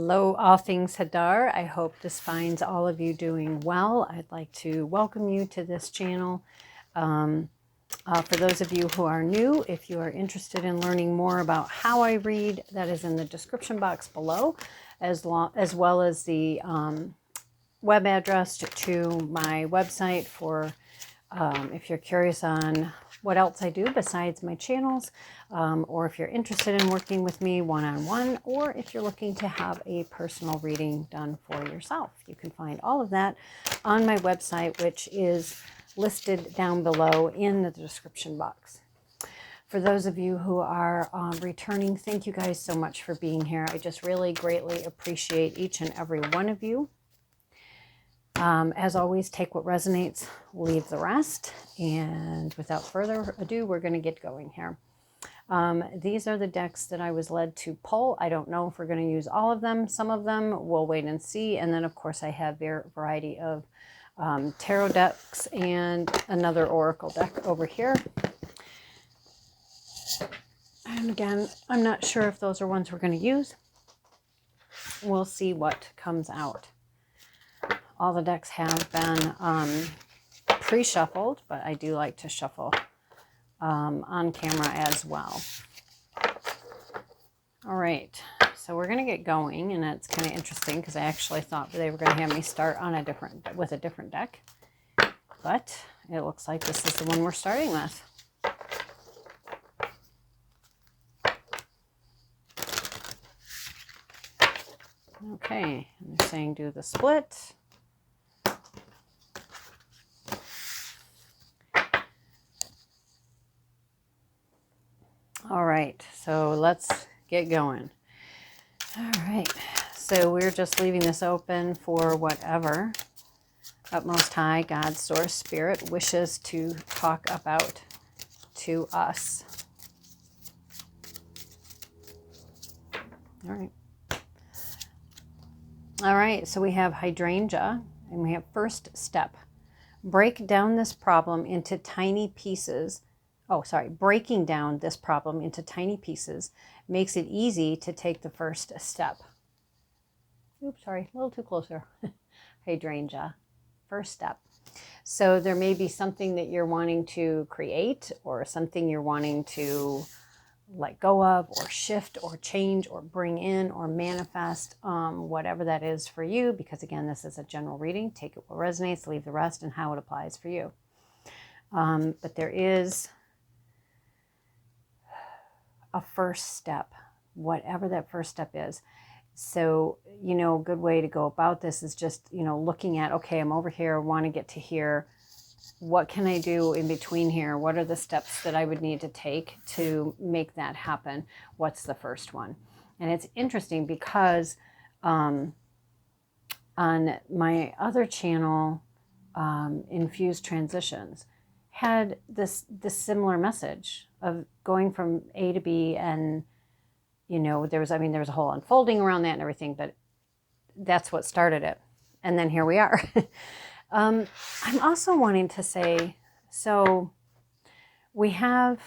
Hello, all things Hadar. I hope this finds all of you doing well. I'd like to welcome you to this channel. For those of you who are new, if you are interested in learning more about how I read, that is in the description box below, as well as the web address to my website for if you're curious on what else I do besides my channels, or if you're interested in working with me one-on-one, or if you're looking to have a personal reading done for yourself. You can find all of that on my website, which is listed down below in the description box. For those of you who are returning, thank you guys so much for being here. I just really greatly appreciate each and every one of you. As always, take what resonates, leave the rest. And without further ado, we're going to get going here. These are the decks that I was led to pull. I don't know if we're going to use all of them. Some of them we'll wait and see. And then, of course, I have a variety of tarot decks and another oracle deck over here. And again, I'm not sure if those are ones we're going to use. We'll see what comes out. All the decks have been pre-shuffled, but I do like to shuffle on camera as well. All right, so we're going to get going, and it's kind of interesting because I actually thought they were going to have me start on with a different deck, but it looks like this is the one we're starting with. Okay, and they're saying do the split. All right, so let's get going. All right, so we're just leaving this open for whatever Utmost High, God, Source, Spirit wishes to talk about to us. All right. All right, so we have hydrangea, and we have first step. Break down this problem into tiny pieces. Breaking down this problem into tiny pieces makes it easy to take the first step. Oops, sorry, a little too closer. Hydrangea, first step. So there may be something that you're wanting to create, or something you're wanting to let go of, or shift, or change, or bring in, or manifest, whatever that is for you, because again, this is a general reading. Take it what resonates, leave the rest, and how it applies for you. But there is a first step, whatever that first step is. So, a good way to go about this is just, looking at, okay, I'm over here, I want to get to here. What can I do in between here? What are the steps that I would need to take to make that happen? What's the first one? And it's interesting because on my other channel, Infused Transitions, had this similar message of going from A to B, and there was a whole unfolding around that and everything, but that's what started it. And then here we are. I'm also wanting to say, so we have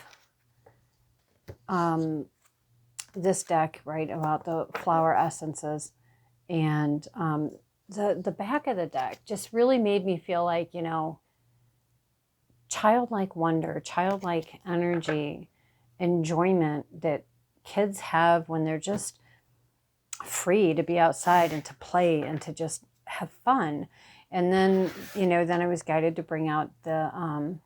this deck, right, about the flower essences, and the back of the deck just really made me feel like, childlike wonder, childlike energy, enjoyment that kids have when they're just free to be outside and to play and to just have fun. And then, then I was guided to bring out the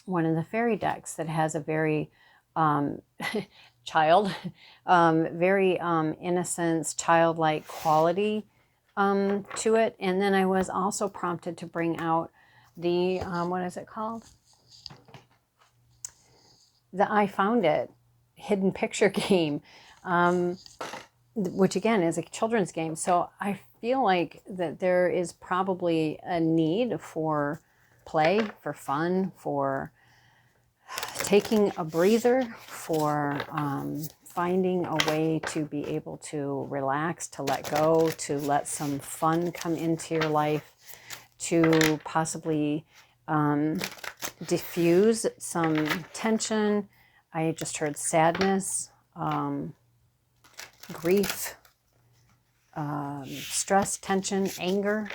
one of the fairy decks that has a very very innocence, childlike quality to it. And then I was also prompted to bring out the, what is it called? The I Found It hidden picture game, which again is a children's game. So I feel like that there is probably a need for play, for fun, for taking a breather, for finding a way to be able to relax, to let go, to let some fun come into your life, to possibly diffuse some tension. I just heard sadness, grief, stress, tension, anger.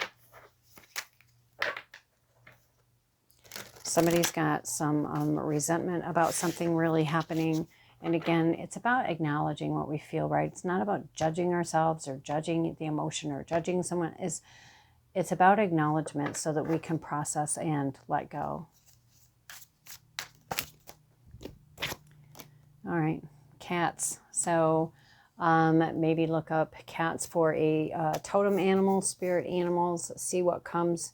Somebody's got some resentment about something really happening. And again, it's about acknowledging what we feel, right? It's not about judging ourselves or judging the emotion or judging someone. It's about acknowledgement so that we can process and let go. All right, cats. So maybe look up cats for a totem animal, spirit animals, see what comes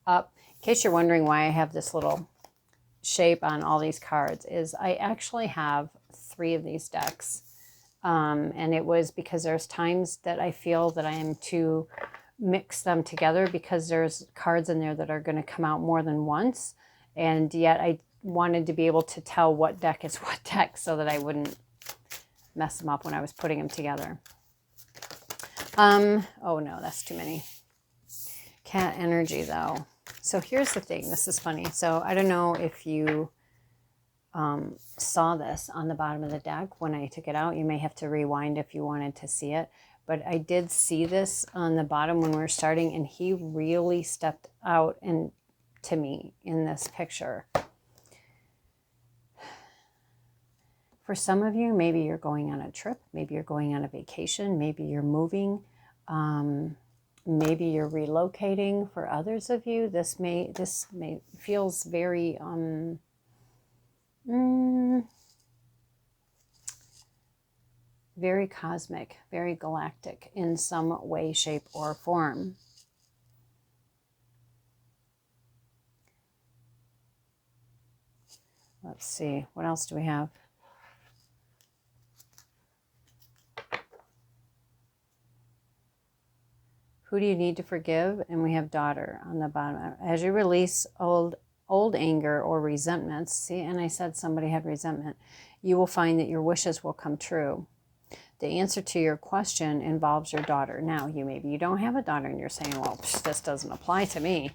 up. In case you're wondering why I have this little shape on all these cards, is I actually have 3 of these decks. And it was because there's times that I feel that I am to mix them together because there's cards in there that are going to come out more than once. And yet I wanted to be able to tell what deck is what deck so that I wouldn't mess them up when I was putting them together. Oh no, that's too many. Cat energy though. So here's the thing. This is funny. So I don't know if you saw this on the bottom of the deck when I took it out. You may have to rewind if you wanted to see it. But I did see this on the bottom when we were starting, and he really stepped out and to me in this picture. For some of you, maybe you're going on a trip, maybe you're going on a vacation, maybe you're moving, maybe you're relocating. For others of you, this may feels very very cosmic, very galactic in some way, shape, or form. Let's see, what else do we have? Who do you need to forgive? And we have daughter on the bottom. As you release old anger or resentments, see, and I said somebody had resentment, you will find that your wishes will come true. The answer to your question involves your daughter. Now, maybe you don't have a daughter and you're saying, well, this doesn't apply to me.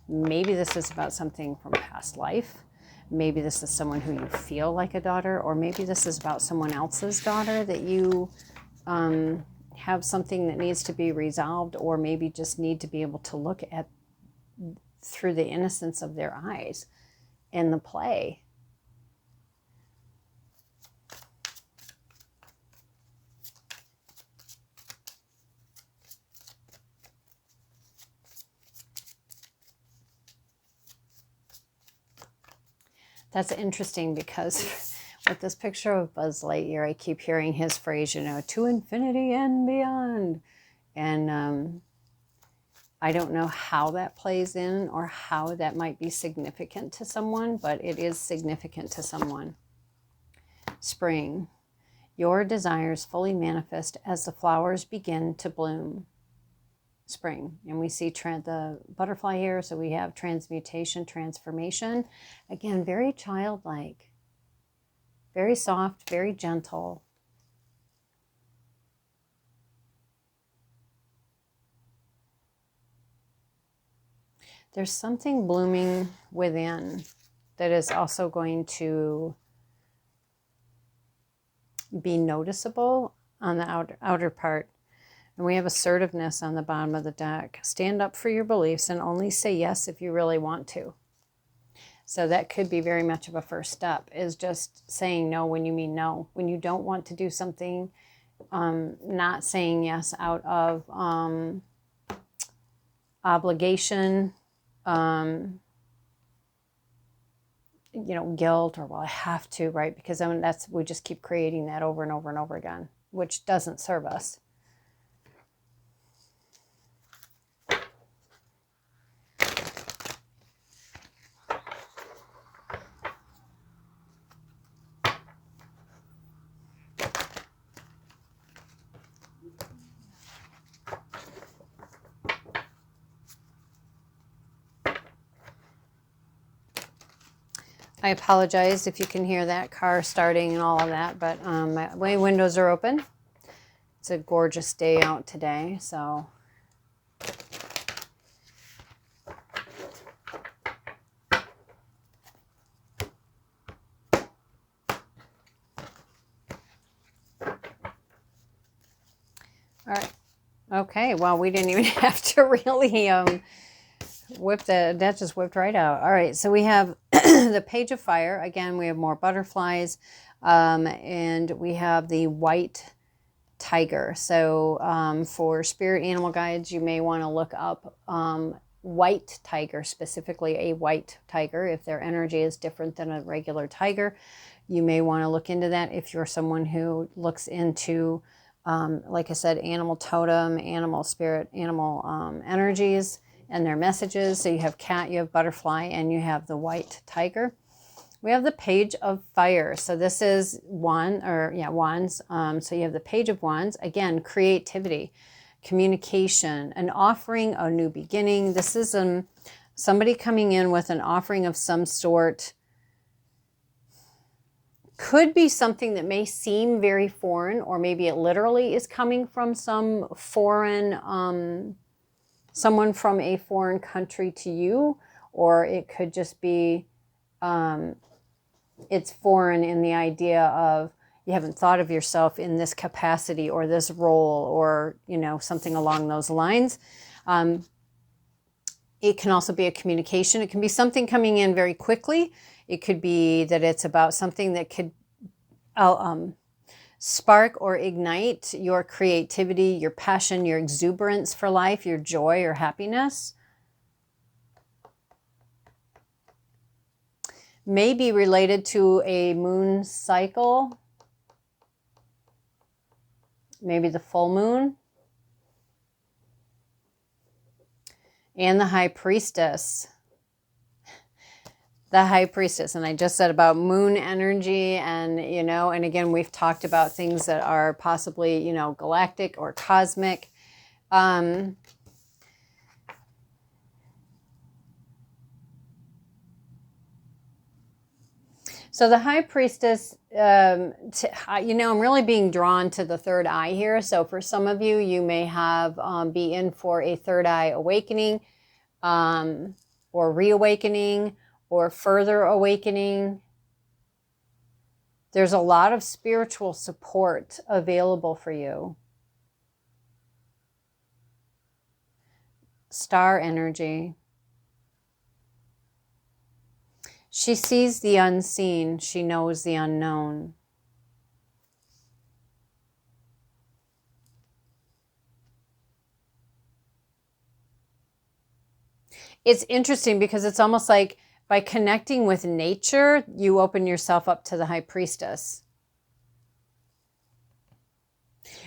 Maybe this is about something from past life. Maybe this is someone who you feel like a daughter, or maybe this is about someone else's daughter that you have something that needs to be resolved, or maybe just need to be able to look at through the innocence of their eyes and the play. That's interesting because with this picture of Buzz Lightyear, I keep hearing his phrase, you know, to infinity and beyond. And I don't know how that plays in or how that might be significant to someone, but it is significant to someone. Spring. Your desires fully manifest as the flowers begin to bloom. Spring. And we see the butterfly here, so we have transmutation, transformation. Again, very childlike, very soft, very gentle. There's something blooming within that is also going to be noticeable on the outer part. And we have assertiveness on the bottom of the deck. Stand up for your beliefs and only say yes if you really want to. So that could be very much of a first step, is just saying no when you mean no. When you don't want to do something, not saying yes out of obligation, you know, guilt, or well, I have to, right? Because then we just keep creating that over and over and over again, which doesn't serve us. I apologize if you can hear that car starting and all of that, but my windows are open. It's a gorgeous day out today, so. All right, Okay, well, we didn't even have to really whip that just whipped right out. All right, so we have the Page of Fire. Again, we have more butterflies, and we have the white tiger. So for spirit animal guides, you may want to look up white tiger, specifically a white tiger. If their energy is different than a regular tiger, you may want to look into that. If you're someone who looks into, like I said, animal totem, animal spirit, animal energies and their messages. So you have cat, you have butterfly, and you have the white tiger. We have the Page of Fire. So this is wands. So you have the Page of Wands. Again, creativity, communication, an offering, a new beginning. This is somebody coming in with an offering of some sort. Could be something that may seem very foreign, or maybe it literally is coming from some foreign, someone from a foreign country to you, or it could just be, it's foreign in the idea of you haven't thought of yourself in this capacity or this role, or, you know, something along those lines. It can also be a communication. It can be something coming in very quickly. It could be that it's about something that could spark or ignite your creativity, your passion, your exuberance for life, your joy or happiness. May be related to a moon cycle, maybe the full moon. And the High Priestess. The High Priestess. And I just said about moon energy, and, you know, and again, we've talked about things that are possibly, you know, galactic or cosmic. So the High Priestess, you know, I'm really being drawn to the third eye here. So for some of you, you may have be in for a third eye awakening, or reawakening, or further awakening. There's a lot of spiritual support available for you. Star energy. She sees the unseen. She knows the unknown. It's interesting because it's almost like by connecting with nature, you open yourself up to the High Priestess.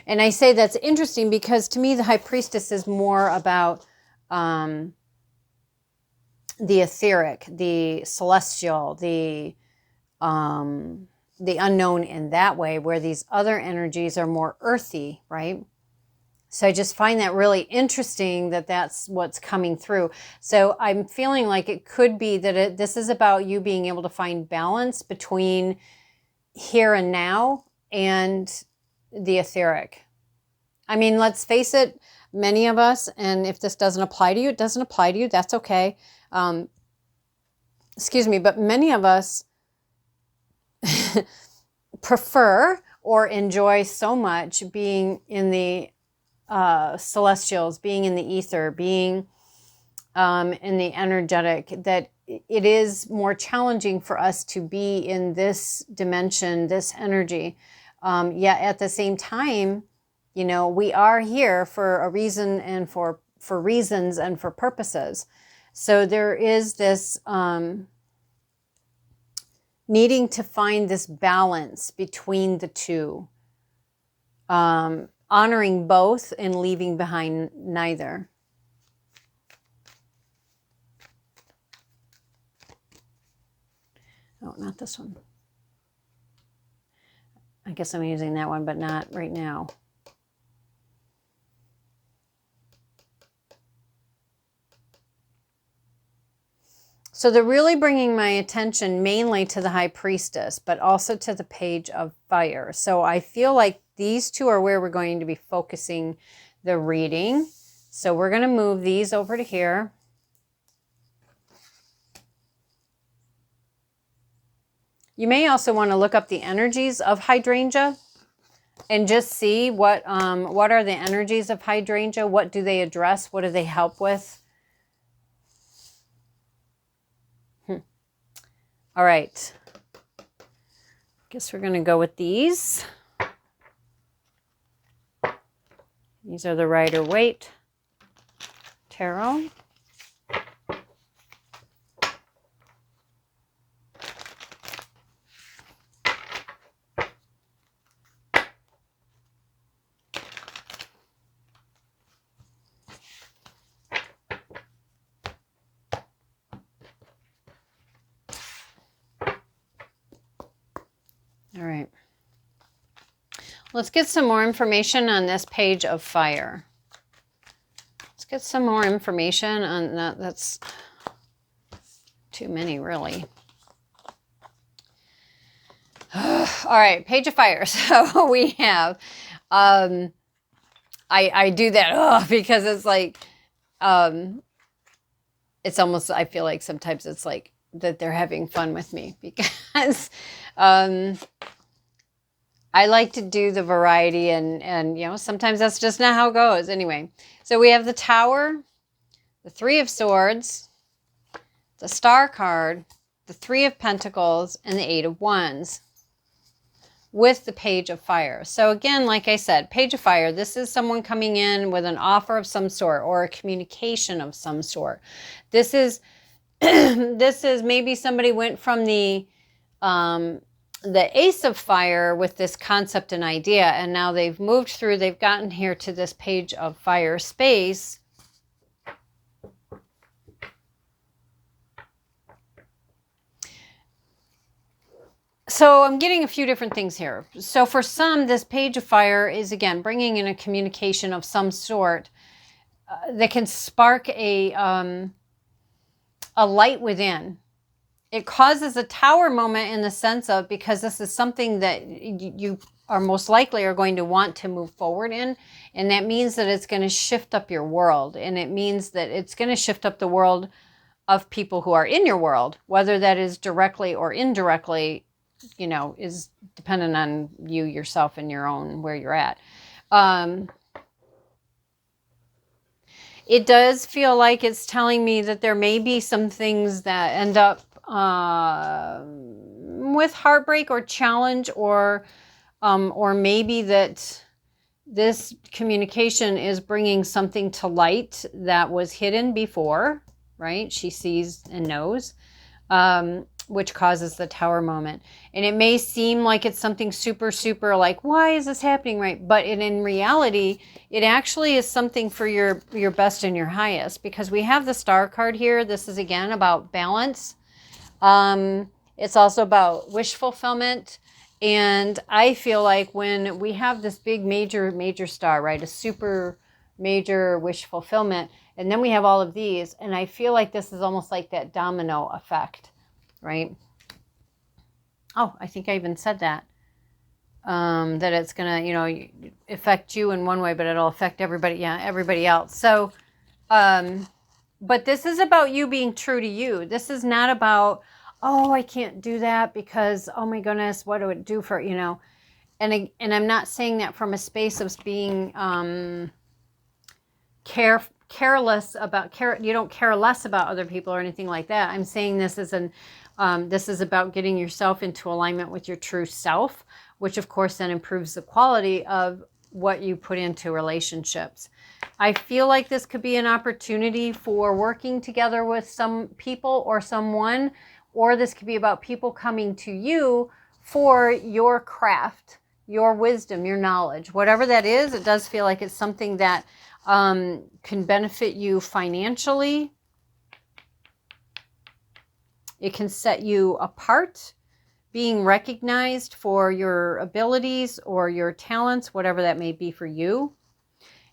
And I say that's interesting because to me, the High Priestess is more about the etheric, the celestial, the unknown in that way, where these other energies are more earthy, right? So I just find that really interesting that that's what's coming through. So I'm feeling like it could be that this is about you being able to find balance between here and now and the etheric. I mean, let's face it, many of us, and if this doesn't apply to you, it doesn't apply to you. That's okay. Excuse me, but many of us prefer or enjoy so much being in the celestials, being in the ether, being in the energetic, that it is more challenging for us to be in this dimension, this energy. Yet at the same time, you know, we are here for a reason and for reasons and for purposes. So there is this needing to find this balance between the two, honoring both and leaving behind neither. Oh, not this one. I guess I'm using that one, but not right now. So they're really bringing my attention mainly to the High Priestess, but also to the Page of Fire. So I feel like these two are where we're going to be focusing the reading. So we're going to move these over to here. You may also want to look up the energies of hydrangea. and just see what are the energies of hydrangea? What do they address? What do they help with? All right. Guess we're going to go with these. These are the Rider-Waite Tarot. All right. Let's get some more information on this Page of Fire. Let's get some more information on that. That's too many, really. All right, Page of Fire. So we have, I do that because it's like, it's almost, I feel like sometimes it's like that they're having fun with me because I like to do the variety and you know, sometimes that's just not how it goes. Anyway, so we have the Tower, the Three of Swords, the Star card, the Three of Pentacles, and the Eight of Wands with the Page of Fire. So again, like I said, Page of Fire, this is someone coming in with an offer of some sort or a communication of some sort. This is this is maybe somebody went from the Ace of Fire with this concept and idea, and now they've moved through, they've gotten here to this Page of Fire space. So I'm getting a few different things here. So for some, this Page of Fire is, again, bringing in a communication of some sort that can spark a light within. It causes a Tower moment in the sense of, because this is something that you are most likely are going to want to move forward in. And that means that it's going to shift up your world. And it means that it's going to shift up the world of people who are in your world, whether that is directly or indirectly, you know, is dependent on you yourself and your own, where you're at. It does feel like it's telling me that there may be some things that end up with heartbreak or challenge, or maybe that this communication is bringing something to light that was hidden before, right? She sees and knows, which causes the Tower moment. And it may seem like it's something super, super like, why is this happening, right? But in reality, it actually is something for your best and your highest, because we have the Star card here. This is, again, about balance. It's also about wish fulfillment. And I feel like when we have this big, major star, right, a super major wish fulfillment, and then we have all of these, and I feel like this is almost like that domino effect, right? Oh, I think I even said that. That it's going to, you know, affect you in one way, but it'll affect everybody, yeah, everybody else. So, but this is about you being true to you. This is not about, oh, I can't do that because, oh my goodness, what do it do for, you know? And I'm not saying that from a space of being careless about, you don't care less about other people or anything like that. I'm saying this is this is about getting yourself into alignment with your true self, which of course then improves the quality of what you put into relationships. I feel like this could be an opportunity for working together with some people or someone, or this could be about people coming to you for your craft, your wisdom, your knowledge, whatever that is. It does feel like it's something that can benefit you financially. It can set you apart, being recognized for your abilities or your talents, whatever that may be for you.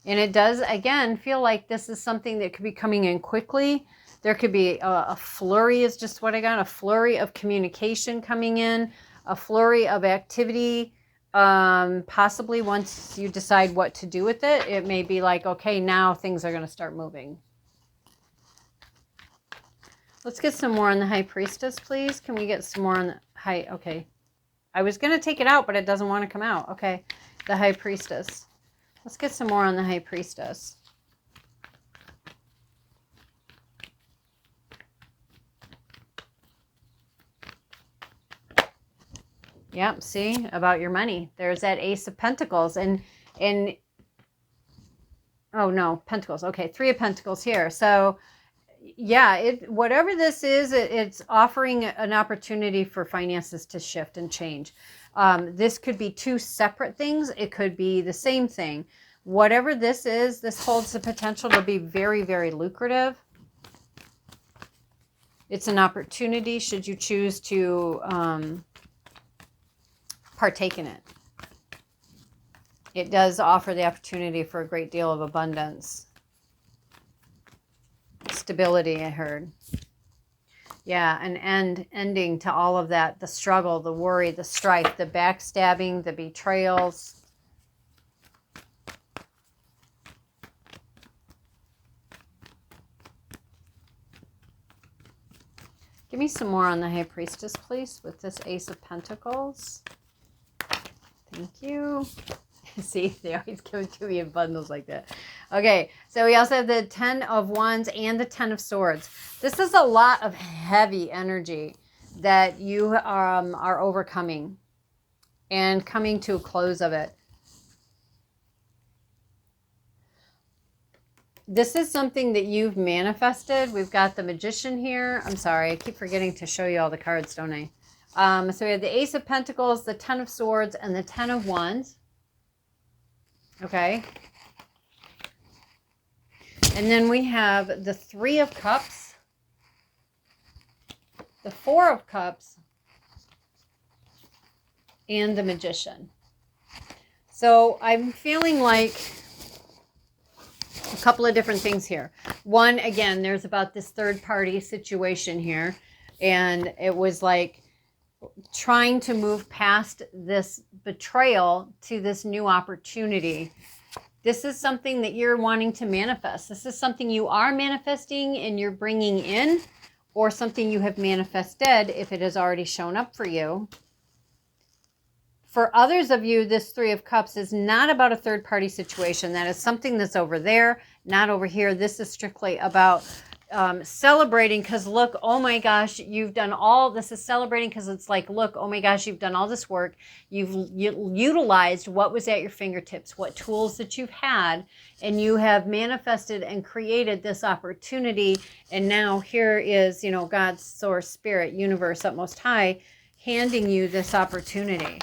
And it does, again, feel like this is something that could be coming in quickly. There could be a flurry is just what I got, a flurry of communication coming in, a flurry of activity. Possibly once you decide what to do with it, it may be like, okay, now things are going to start moving. Let's get some more on the High Priestess, please. Can we get some more on the High? Okay. I was going to take it out, but it doesn't want to come out. Okay. The High Priestess. Let's get some more on the High Priestess. Yep, see, about your money. There's that Ace of Pentacles. And oh no, Pentacles. Okay, Three of Pentacles here. So yeah, whatever this is, it's offering an opportunity for finances to shift and change. This could be two separate things. It could be the same thing. Whatever this is, this holds the potential to be very, very lucrative. It's an opportunity should you choose to partake in it. It does offer the opportunity for a great deal of abundance. Stability, I heard. Yeah, an ending to all of that. The struggle, the worry, the strife, the backstabbing, the betrayals. Give me some more on the High Priestess, please, with this Ace of Pentacles. Thank you. See, they always give it to me in bundles like that. Okay, so we also have the 10 of Wands and the 10 of Swords. This is a lot of heavy energy that you are overcoming and coming to a close of it. This is something that you've manifested. We've got the Magician here. I'm sorry, I keep forgetting to show you all the cards, don't I? So we have the Ace of Pentacles, the 10 of Swords, and the 10 of Wands. Okay. And then we have the 3 of Cups, the 4 of Cups, and the Magician. So I'm feeling like a couple of different things here. One, again, there's about this third party situation here. And it was like trying to move past this betrayal to this new opportunity. This is something that you're wanting to manifest. This is something you are manifesting and you're bringing in, or something you have manifested if it has already shown up for you. For others of you, this 3 of Cups is not about a third-party situation. That is something that's over there, not over here. This is strictly about celebrating because, look, oh my gosh, you've done all this. Is celebrating because it's like, look, oh my gosh, you've done all this work. You've utilized what was at your fingertips, what tools that you've had, and you have manifested and created this opportunity. And now here is, you know, God's source, spirit, universe, utmost high, handing you this opportunity.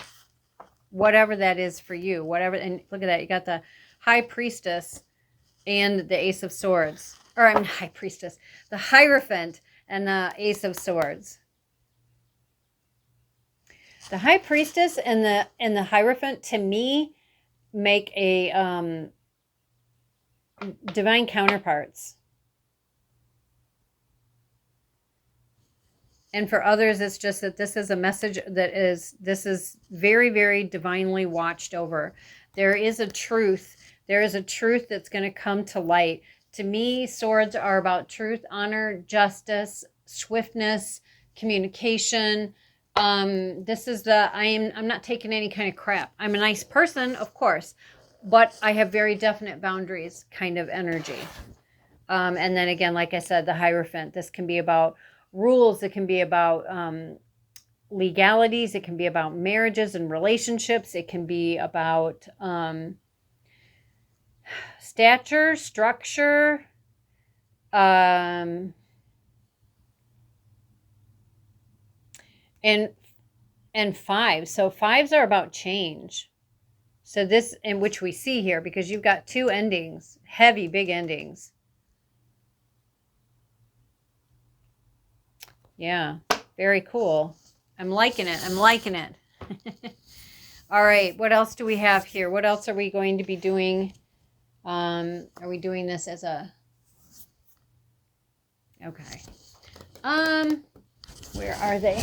Whatever that is for you, whatever. And look at that. You got the High Priestess and the Ace of Swords. Or I'm High Priestess. The Hierophant and the Ace of Swords. The High Priestess and the Hierophant, to me, make a divine counterparts. And for others, it's just that this is a message that this is very, very divinely watched over. There is a truth. There is a truth that's going to come to light. To me, swords are about truth, honor, justice, swiftness, communication. This is I'm not taking any kind of crap. I'm a nice person, of course, but I have very definite boundaries kind of energy. And then again, like I said, the Hierophant, this can be about rules. It can be about legalities. It can be about marriages and relationships. It can be about stature, structure, and 5. So 5s are about change. So this, in which we see here, because you've got 2 endings, heavy, big endings. Yeah, very cool. I'm liking it. I'm liking it. All right, what else do we have here? What else are we going to be doing? Are we doing this as a... Okay. Where are they?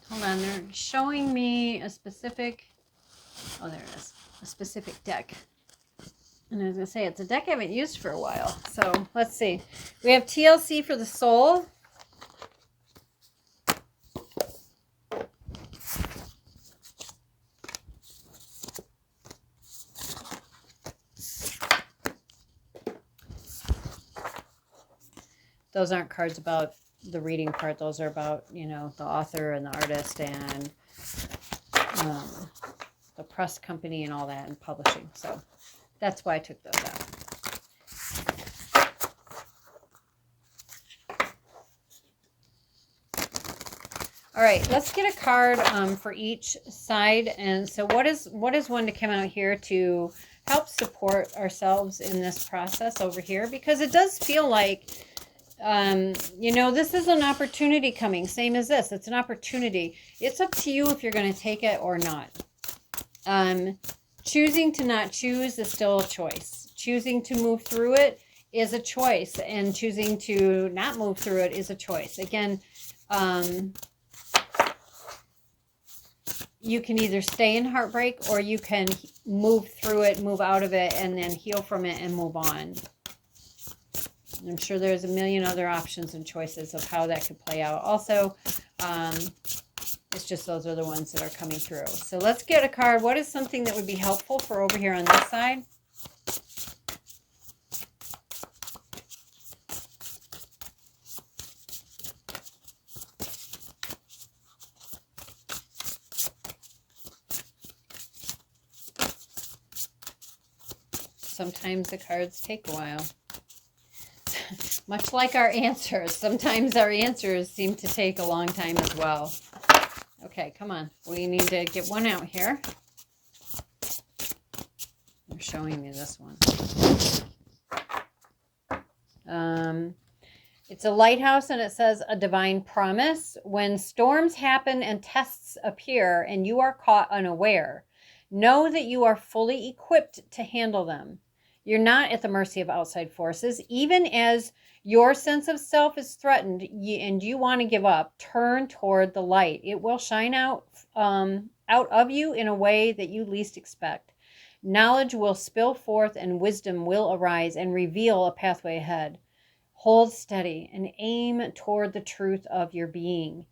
Hold on, they're showing me a specific... Oh, there it is. A specific deck. And I was going to say, it's a deck I haven't used for a while. So, let's see. We have TLC for the soul. those aren't cards about the reading part. Those are about, you know, the author and the artist and the press company and all that and publishing. So that's why I took those out. All right, let's get a card for each side. And so what is one to come out here to help support ourselves in this process over here? Because it does feel like, you know, this is an opportunity coming, same as this. It's an opportunity. It's up to you if you're going to take it or not. Choosing to not choose is still a choice. Choosing to move through it is a choice. And choosing to not move through it is a choice. Again, you can either stay in heartbreak or you can move through it, move out of it, and then heal from it and move on. I'm sure there's a million other options and choices of how that could play out. Also, it's just those are the ones that are coming through. So let's get a card. What is something that would be helpful for over here on this side? Sometimes the cards take a while. Much like our answers. Sometimes our answers seem to take a long time as well. Okay, come on. We need to get one out here. They're showing me this one. It's a lighthouse and it says a divine promise. When storms happen and tests appear and you are caught unaware, know that you are fully equipped to handle them. You're not at the mercy of outside forces. Even as your sense of self is threatened and you want to give up, turn toward the light. It will shine out of you in a way that you least expect. Knowledge will spill forth and wisdom will arise and reveal a pathway ahead. Hold steady and aim toward the truth of your being.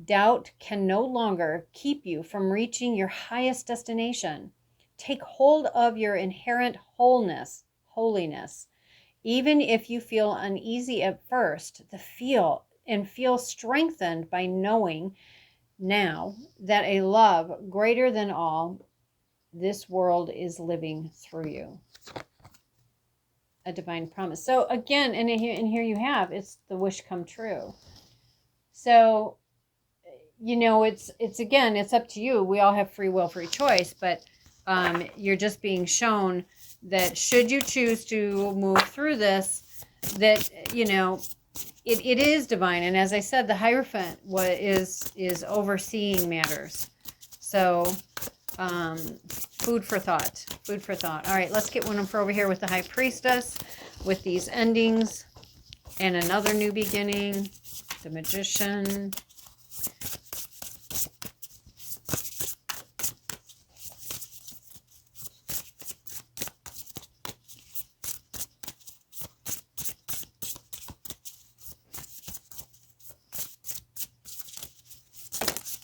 Doubt can no longer keep you from reaching your highest destination. Take hold of your inherent holiness. Even if you feel uneasy at first, feel strengthened by knowing now that a love greater than all this world is living through you. A divine promise. So again, and here you have, it's the wish come true. So, you know, it's again, it's up to you. We all have free will, free choice, but you're just being shown that should you choose to move through this, that, you know, it is divine. And as I said, the Hierophant is overseeing matters. So food for thought. Food for thought. All right, let's get one for over here with the High Priestess, with these endings and another new beginning. The Magician.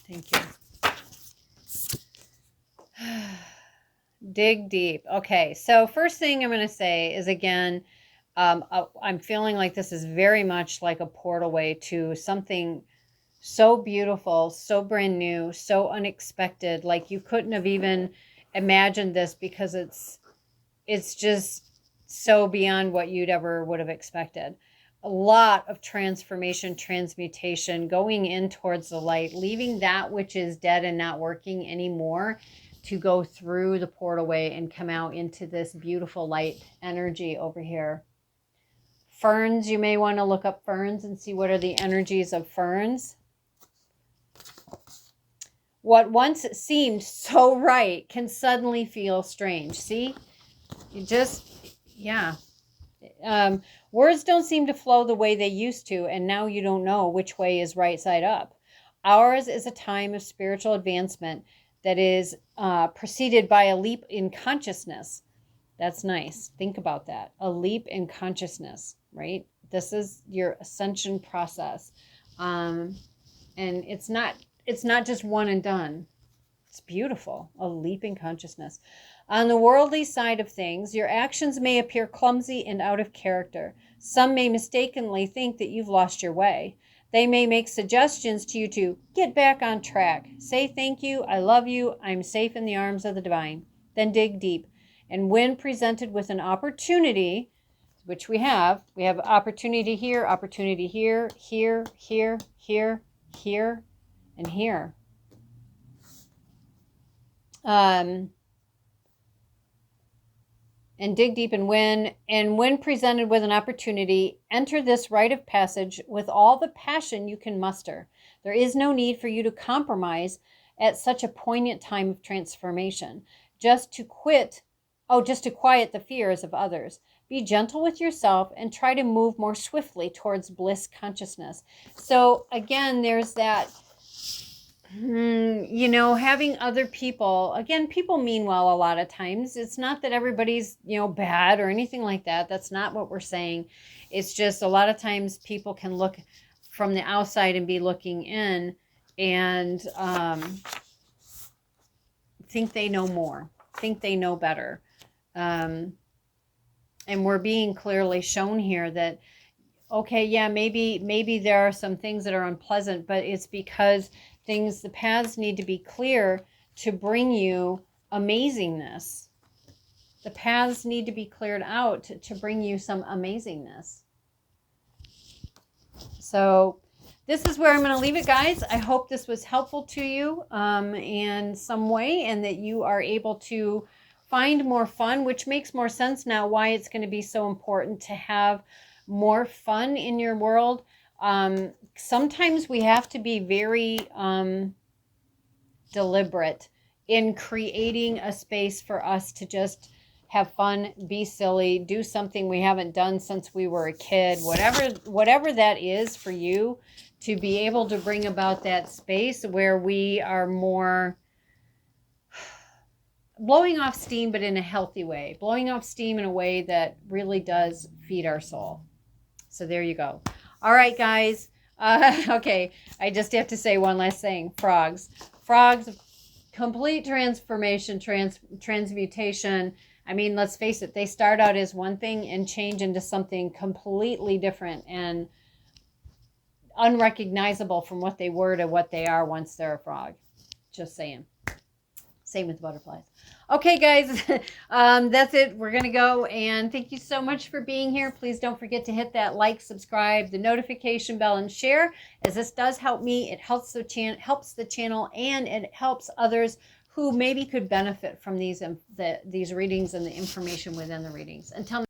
Thank you. Dig deep. Okay, so first thing I'm going to say is, again, I'm feeling like this is very much like a portal way to something so beautiful, so brand new, so unexpected. Like you couldn't have even imagined this, because it's just so beyond what you'd ever would have expected. A lot of transformation, transmutation, going in towards the light, leaving that which is dead and not working anymore to go through the portal way and come out into this beautiful light energy over here. Ferns, you may want to look up ferns and see what are the energies of ferns. What once seemed so right can suddenly feel strange. See? You just, yeah. Words don't seem to flow the way they used to, and now you don't know which way is right side up. Ours is a time of spiritual advancement that is preceded by a leap in consciousness. That's nice. Think about that. A leap in consciousness, right? This is your ascension process. And it's not just one and done. It's beautiful. A leap in consciousness. On the worldly side of things, your actions may appear clumsy and out of character. Some may mistakenly think that you've lost your way. They may make suggestions to you to get back on track. Say thank you, I love you, I'm safe in the arms of the divine. Then dig deep. And when presented with an opportunity, which we have opportunity here, here, here, here, here, here, and here. And dig deep, and when presented with an opportunity, enter this rite of passage with all the passion you can muster. There is no need for you to compromise at such a poignant time of transformation, just to quiet the fears of others. Be gentle with yourself and try to move more swiftly towards bliss consciousness. So again, there's that, having other people, again, people mean well a lot of times. It's not that everybody's, bad or anything like that. That's not what we're saying. It's just a lot of times people can look from the outside and be looking in and think they know more, think they know better. And we're being clearly shown here that, okay, yeah, maybe there are some things that are unpleasant, but it's because the paths need to be clear to bring you amazingness. The paths need to be cleared out to bring you some amazingness. So this is where I'm going to leave it, guys. I hope this was helpful to you in some way, and that you are able to find more fun, which makes more sense now why it's going to be so important to have more fun in your world. Sometimes we have to be very deliberate in creating a space for us to just have fun, be silly, do something we haven't done since we were a kid, whatever that is for you, to be able to bring about that space where we are more blowing off steam, but in a healthy way, blowing off steam in a way that really does feed our soul. So there you go. All right, guys. Okay, I just have to say one last thing. Frogs, complete transformation, transmutation. I mean, let's face it, they start out as one thing and change into something completely different and unrecognizable from what they were to what they are once they're a frog. Just saying. Same with butterflies. Okay, guys, that's it. We're going to go, and thank you so much for being here. Please don't forget to hit that like, subscribe, the notification bell, and share, as this does help me. It helps the channel, and it helps others who maybe could benefit from these readings and the information within the readings. Until